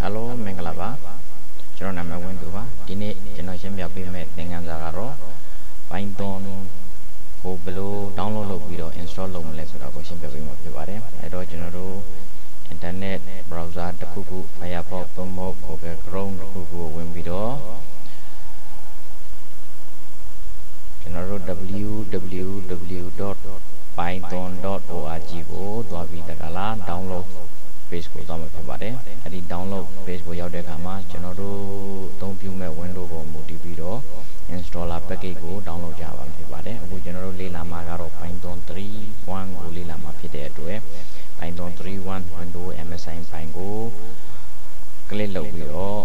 Hello မင်္ဂလာပါကျွန်တော်နာမည်ဝင်းသူပါဒီနေ့ကျွန်တော်ရှင်းပြပေးမယ့်သင်ခန်းစာကတော့ Python ကိုဘယ်လို download လုပ်ပြီးတော့ install လုပ်မလဲဆိုတာကိုရှင်းပြပေးမှာဖြစ်ပါတယ်အဲတော့ကျွန်တော်တို့ internet browser တစ်ခုခု Firefox သို့မဟုတ် Google Chrome တစ်ခုခုဝင်ပြီးတော့ကျွန်တော်တို့ www.python.org ကိုသွားပြီးတကလား download page ကိုသွားမှာဖြစ်ပါတယ်အဲဒီ download page ကိုရောက်တဲ့အခါမှာကျွန်တော်တို့အသုံးပြုမဲ့ window ကိုမူတည်ပြီးတော့ installer package ကို download ကြပါဖြစ်ပါတယ်အခုကျွန်တော်တို့လေ့လာမှာကတော့ Python 3.1 ကိုလေ့လာမှာဖြစ်တဲ့အတွက် Python 3.1 window MSI file ကို click လုပ်ပြီးတော့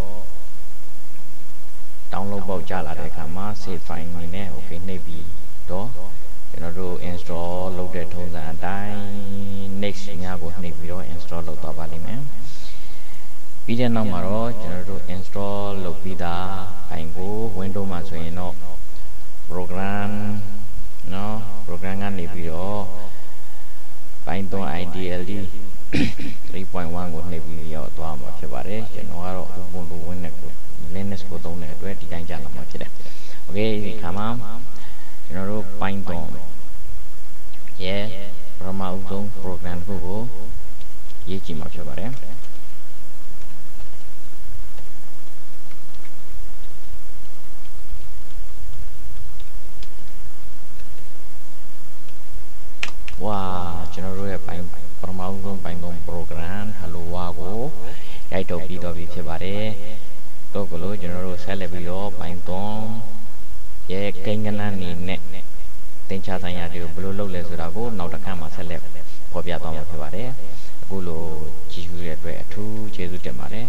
download ပေါက်ကြလာတဲ့အခါမှာ save file အနေနဲ့ okay နှိပ်ပြီးတော့ကျွန်တော်တို့ install လုပ်တဲ့ထုံးစံအတိုင်း next ညကိုနှိပ်ပြီးတော့ install လုပ်သွားပါလိမ့်မယ်ပြီးတဲ့နောက်မှာတော့ကျွန်တော်တို့ install လုပ်ပြီးသား file ကို Windows မှာဆိုရင်တော့ program เนาะ program ကနေပြီးတော့ Python IDLE 3.1 ကိုနှိပ်ပြီးရောက်သွားမှာဖြစ်ပါတယ်ကျွန်တော်ကတော့ Ubuntu Linux ကိုသုံးတဲ့အတွက်ဒီတိုင်းကြာလာမှာဖြစ်တယ် okay ဒီခါမှာကျွန်တော်တို့ Python ရဲ့ပထမဦးဆုံး program တစ်ခုကိုရေးကြည့်မှာဖြစ်ပါတယ်ဝါကျွန်တော်တို့ရဲ့ပထမဦးဆုံး Python program hello world ကိုရိုက်တော့ပြီးတော့ပြီဖြစ်ပါတယ်တော့ကလို့ကျွန်တော်တို့ဆက်လက်ပြီးတော့ Python ရဲ့ကိန်းဂဏန်းနေနဲ့သင်္ချာဆိုင်ရာတွေကိုဘယ်လိုလုပ်လဲဆိုတာကိုနောက်တစ်ခါမှဆက်လက်ဖော်ပြသွားမှာဖြစ်ပါတယ်အခုလိုကြည့်ရှုရတဲ့အတွက်အထူးကျေးဇူးတင်ပါတယ်